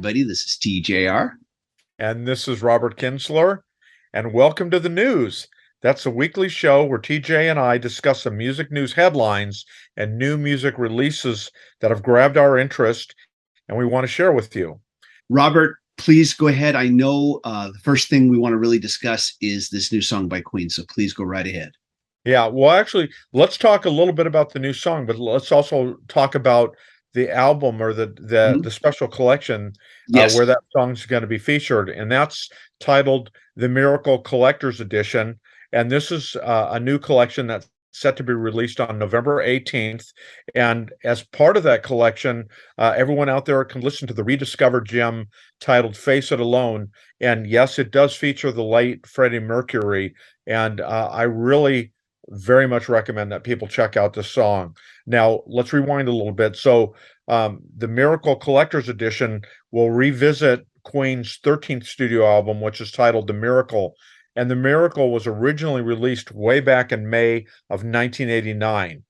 everybody. This is TJR. And this is Robert Kinsler, and welcome to the news. That's a weekly show where TJ and I discuss the music news headlines and new music releases that have grabbed our interest and we want to share with you. Robert, please go ahead. I know the first thing we want to really discuss is this new song by Queen, so please go right ahead. Yeah, well, actually, let's talk a little bit about the new song, but let's also talk about the album or the special collection Yes. where that song's going to be featured, and that's titled "The Miracle Collector's Edition." And this is a new collection that's set to be released on November 18th. And as part of that collection, everyone out there can listen to the rediscovered gem titled "Face It Alone." And yes, it does feature the late Freddie Mercury, and I really very much recommend that people check out this song. Now, let's rewind a little bit. So, the Miracle Collector's Edition will revisit Queen's 13th studio album, which is titled The Miracle. And The Miracle was originally released way back in May of 1989.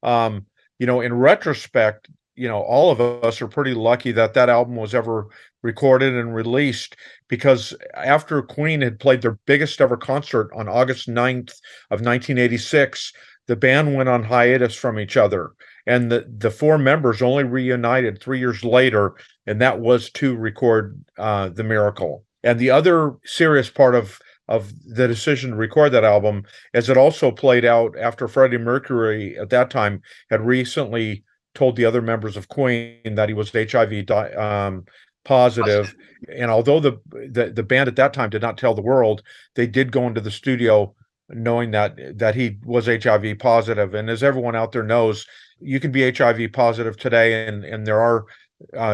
In retrospect, all of us are pretty lucky that that album was ever recorded and released, because after Queen had played their biggest ever concert on August 9th of 1986, the band went on hiatus from each other. And the four members only reunited 3 years later, and that was to record The Miracle. And the other serious part of the decision to record that album is it also played out after Freddie Mercury at that time had recently told the other members of Queen that he was HIV positive. And although the band at that time did not tell the world, they did go into the studio knowing that he was HIV positive. And as everyone out there knows, you can be HIV positive today, and there are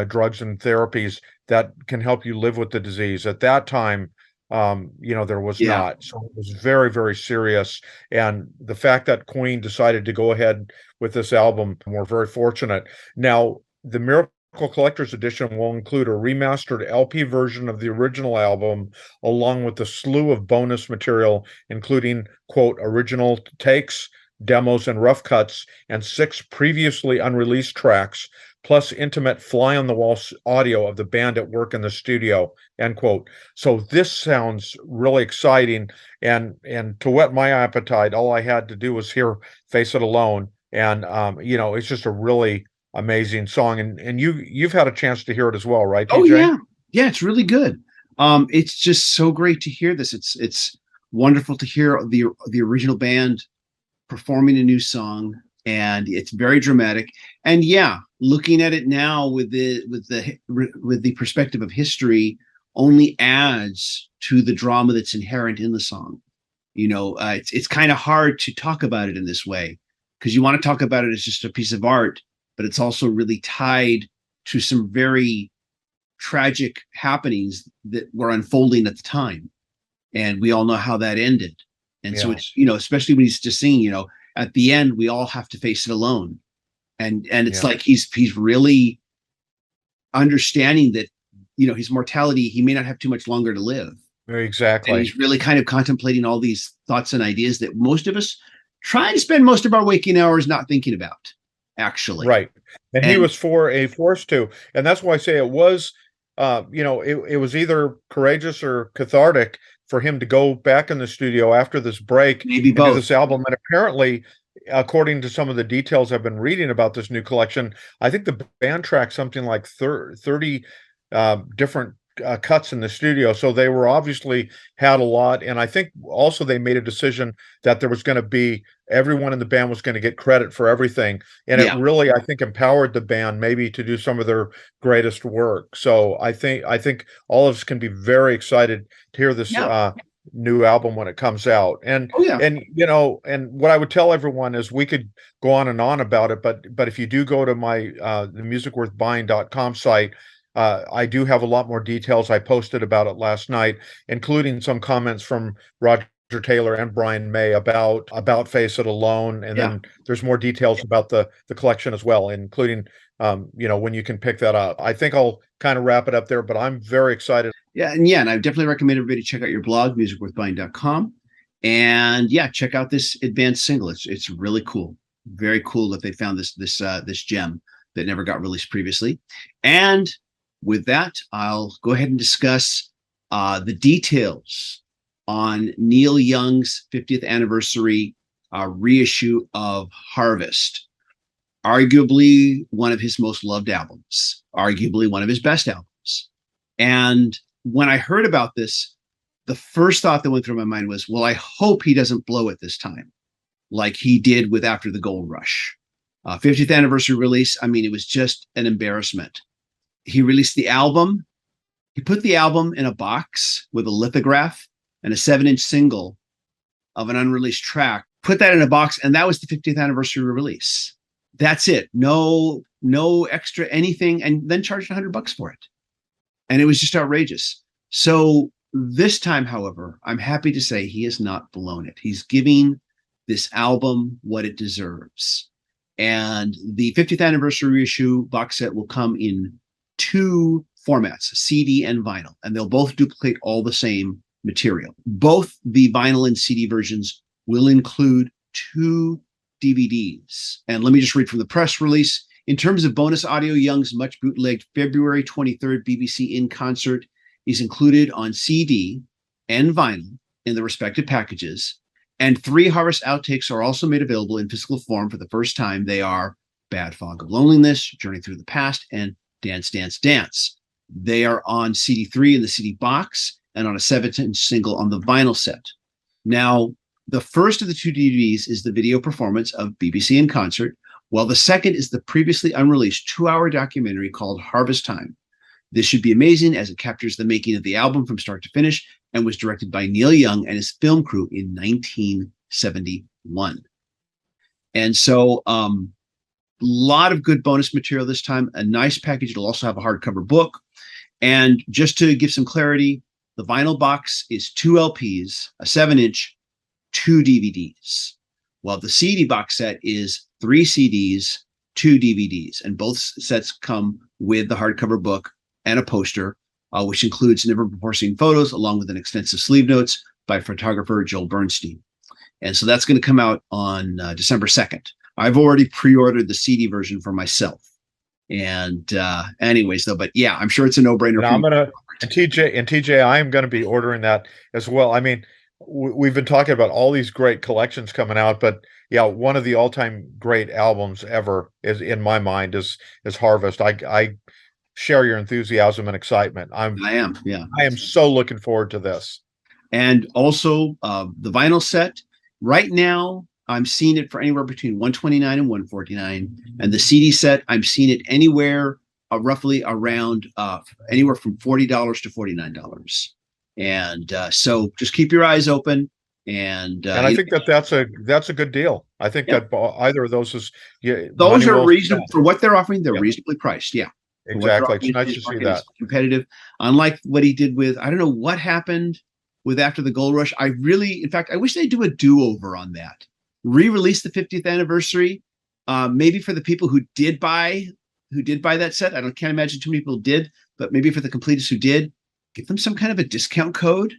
drugs and therapies that can help you live with the disease. At that time, there was not. So it was very, very serious. And the fact that Queen decided to go ahead with this album, we're very fortunate. Now, the Miracle Collector's Edition will include a remastered LP version of the original album, along with a slew of bonus material, including, quote, original takes, demos, and rough cuts, and 6 previously unreleased tracks, plus intimate fly-on-the-wall audio of the band at work in the studio, end quote. So this sounds really exciting, and to whet my appetite, all I had to do was hear "Face It Alone," and it's just a really amazing song, and you've had a chance to hear it as well, right, TJ? Oh yeah, it's really good. It's just so great to hear this. It's wonderful to hear the original band performing a new song, and it's very dramatic. And yeah, looking at it now with the perspective of history only adds to the drama that's inherent in the song. It's kind of hard to talk about it in this way, because you want to talk about it as just a piece of art, but it's also really tied to some very tragic happenings that were unfolding at the time. And we all know how that ended. And so it's, especially when he's just singing, at the end, we all have to face it alone. And it's like he's really understanding that, his mortality, he may not have too much longer to live. Exactly. And he's really kind of contemplating all these thoughts and ideas that most of us try to spend most of our waking hours not thinking about, actually. Right. And he was forced to. And that's why I say it was, it was either courageous or cathartic for him to go back in the studio after this break, maybe both, do this album. And apparently, according to some of the details I've been reading about this new collection, I think the band tracked something like 30 different cuts in the studio. So they were obviously had a lot. And I think also they made a decision that there was going to be everyone in the band was going to get credit for everything. And it really, I think, empowered the band maybe to do some of their greatest work. So I think all of us can be very excited to hear this new album when it comes out. And and what I would tell everyone is we could go on and on about it, but if you do go to my themusicworthbuying.com site, I do have a lot more details. I posted about it last night, including some comments from Roger Taylor and Brian May about Face It Alone, and then there's more details about the collection as well, including when you can pick that up. I think I'll kind of wrap it up there, but I'm very excited. And I definitely recommend everybody check out your blog, musicworthbuying.com, and check out this advanced single. It's really cool, very cool that they found this gem that never got released previously. And with that, I'll go ahead and discuss the details on Neil Young's 50th anniversary reissue of Harvest. Arguably one of his most loved albums, arguably one of his best albums. And when I heard about this, the first thought that went through my mind was, well, I hope he doesn't blow it this time, like he did with After the Gold Rush. 50th anniversary release, I mean, it was just an embarrassment. He released the album. He put the album in a box with a lithograph and a 7-inch single of an unreleased track, put that in a box, and that was the 50th anniversary release. That's it. No extra anything, and then charged $100 for it. And it was just outrageous. So this time, however, I'm happy to say he has not blown it. He's giving this album what it deserves. And the 50th anniversary reissue box set will come in 2 formats, CD and vinyl, and they'll both duplicate all the same material. Both the vinyl and CD versions will include 2 DVDs. And let me just read from the press release. In terms of bonus audio, Young's much bootlegged February 23rd BBC In Concert is included on CD and vinyl in the respective packages. And 3 Harvest outtakes are also made available in physical form for the first time. They are Bad Fog of Loneliness, Journey Through the Past, and Dance, Dance, Dance. They are on CD3 in the CD box and on a 7-inch single on the vinyl set. Now, the first of the 2 DVDs is the video performance of BBC in Concert, while the second is the previously unreleased 2-hour documentary called Harvest Time. This should be amazing as it captures the making of the album from start to finish and was directed by Neil Young and his film crew in 1971. And so a lot of good bonus material this time, a nice package. It'll also have a hardcover book. And just to give some clarity, the vinyl box is 2 LPs, a 7-inch, 2 DVDs, while the CD box set is 3 CDs, 2 DVDs. And both sets come with the hardcover book and a poster, which includes never before seen photos, along with an extensive sleeve notes by photographer Joel Bernstein. And so that's going to come out on December 2nd. I've already pre-ordered the CD version for myself. And anyways, though, but yeah, I'm sure it's a no-brainer. And TJ, I am going to be ordering that as well. I mean, we've been talking about all these great collections coming out, but yeah, one of the all-time great albums ever is, in my mind, is Harvest. I share your enthusiasm and excitement. I am so looking forward to this. And also the vinyl set. Right now, I'm seeing it for anywhere between $129 and $149, and the CD set, I'm seeing it anywhere roughly around anywhere from $40 to $49. And so just keep your eyes open. And I think that's a good deal. I think that either of those is those are reasonable for what they're offering. They're reasonably priced. Yeah, exactly. It's nice to see that. Competitive, unlike what he did with, I don't know what happened with After the Gold Rush. In fact, I wish they'd do a do-over on that. Re-release the 50th anniversary, maybe for the people who did buy that set. I can't imagine too many people did, but maybe for the completists who did, give them some kind of a discount code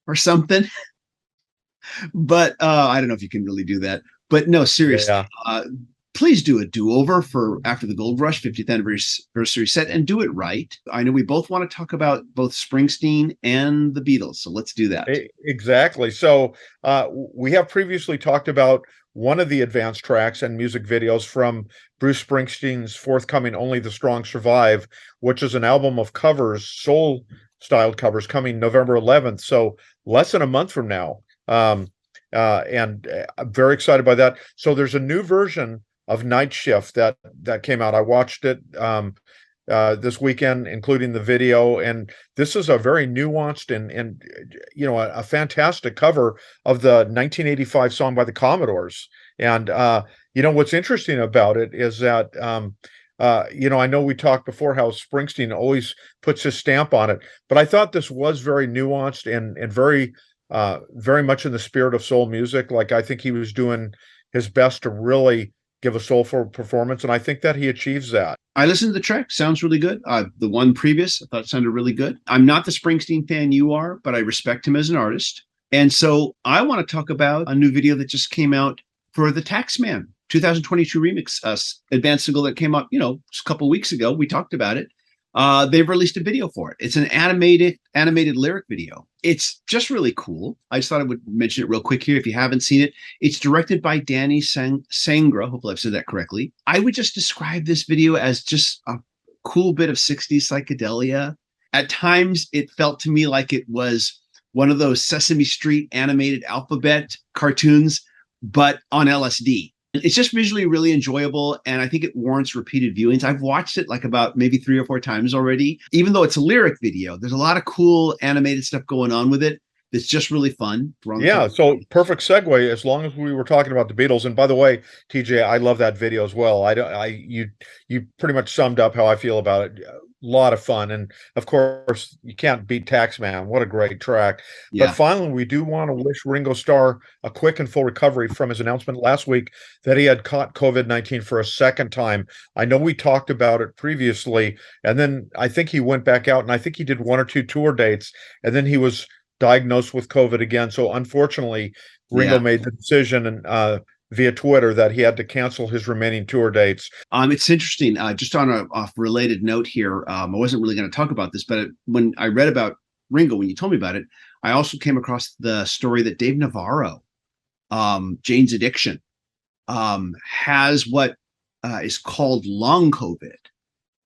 or something. But I don't know if you can really do that. But no, seriously, please do a do-over for After the Gold Rush 50th anniversary set and do it right. I know we both want to talk about both Springsteen and the Beatles, so let's do that. Exactly. So we have previously talked about one of the advanced tracks and music videos from Bruce Springsteen's forthcoming Only the Strong Survive, which is an album of covers, soul-styled covers, coming November 11th, so less than a month from now. And I'm very excited by that. So there's a new version of Night Shift that came out. I watched it this weekend, including the video, and this is a very nuanced and a fantastic cover of the 1985 song by the Commodores. And what's interesting about it is that I know we talked before how Springsteen always puts his stamp on it, but I thought this was very nuanced and very very much in the spirit of soul music. Like, I think he was doing his best to really give a soulful performance, and I think that he achieves that. I listened to the track. Sounds really good. The one previous, I thought it sounded really good. I'm not the Springsteen fan you are, but I respect him as an artist. And so I want to talk about a new video that just came out for the Taxman 2022 remix, advanced single that came out, just a couple of weeks ago. We talked about it. They've released a video for it. It's an animated lyric video. It's just really cool. I just thought I would mention it real quick here if you haven't seen it. It's directed by Danny Sangra. Hopefully I've said that correctly. I would just describe this video as just a cool bit of 60s psychedelia. At times, it felt to me like it was one of those Sesame Street animated alphabet cartoons, but on LSD. It's just visually really enjoyable, and I think it warrants repeated viewings. I've watched it like about maybe 3 or 4 times already. Even though it's a lyric video, there's a lot of cool animated stuff going on with it that's just really fun. Yeah, so perfect segue. As long as we were talking about the Beatles, and by the way, TJ, I love that video as well. You pretty much summed up how I feel about it. A lot of fun, and of course, you can't beat Taxman. What a great track! Yeah. But finally, we do want to wish Ringo Starr a quick and full recovery from his announcement last week that he had caught COVID-19 for a second time. I know we talked about it previously, and then I think he went back out, and I think he did 1 or 2 tour dates, and then he was diagnosed with COVID again. So unfortunately, Ringo made the decision and via Twitter that he had to cancel his remaining tour dates. It's interesting. Just on a related note here, I wasn't really going to talk about this, but when I read about Ringo, when you told me about it, I also came across the story that Dave Navarro, Jane's Addiction, has what is called long COVID,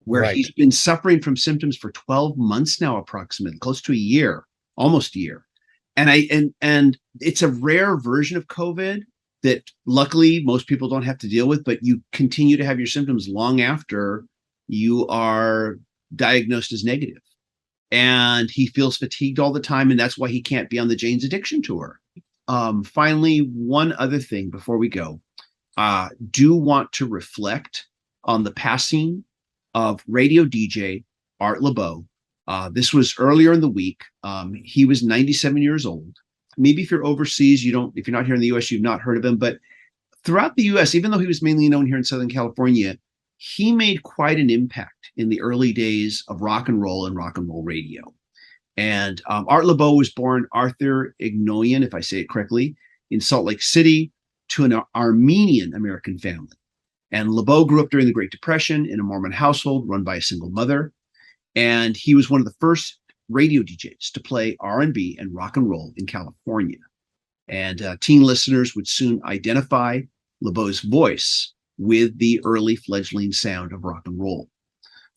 where he's been suffering from symptoms for 12 months now, approximately, close to a year, almost a year. And it's a rare version of COVID that luckily most people don't have to deal with, but you continue to have your symptoms long after you are diagnosed as negative. And he feels fatigued all the time, and that's why he can't be on the Jane's Addiction tour. Finally, one other thing before we go. Do want to reflect on the passing of radio DJ Art Laboe. This was earlier in the week. He was 97 years old. Maybe if you're overseas, if you're not here in the US, you've not heard of him. But throughout the US, even though he was mainly known here in Southern California, he made quite an impact in the early days of rock and roll radio. And Art Laboe was born Arthur Ignoyan, if I say it correctly, in Salt Lake City to an Armenian American family. And Laboe grew up during the Great Depression in a Mormon household run by a single mother. And he was one of the first radio DJs to play R&B and rock and roll in California. And teen listeners would soon identify Laboe's voice with the early fledgling sound of rock and roll.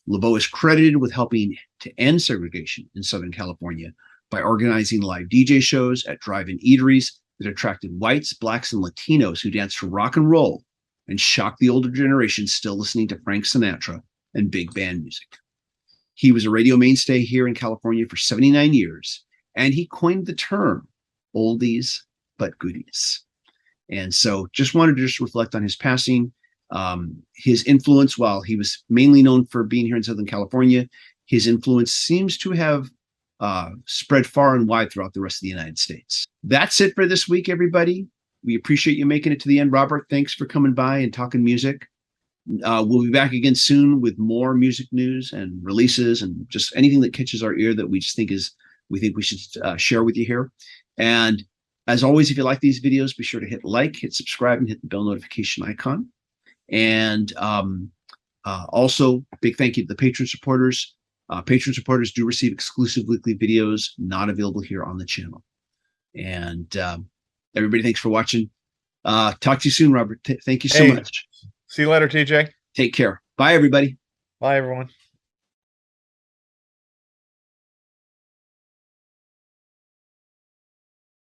Laboe is credited with helping to end segregation in Southern California by organizing live DJ shows at drive-in eateries that attracted whites, blacks, and Latinos who danced to rock and roll and shocked the older generation still listening to Frank Sinatra and big band music. He was a radio mainstay here in California for 79 years, and he coined the term oldies but goodies. And so just wanted to reflect on his passing. His influence, while he was mainly known for being here in Southern California, his influence seems to have spread far and wide throughout the rest of the United States. That's it for this week, everybody. We appreciate you making it to the end. Robert, thanks for coming by and talking music. We'll be back again soon with more music news and releases and just anything that catches our ear that we think we should share with you here. And as always, if you like these videos, be sure to hit like, hit subscribe, and hit the bell notification icon. And also, big thank you to the Patreon supporters. Patreon supporters do receive exclusive weekly videos not available here on the channel. And everybody, thanks for watching. Talk to you soon, Robert. Thank you so much. See you later, TJ. Take care. Bye, everybody. Bye, everyone.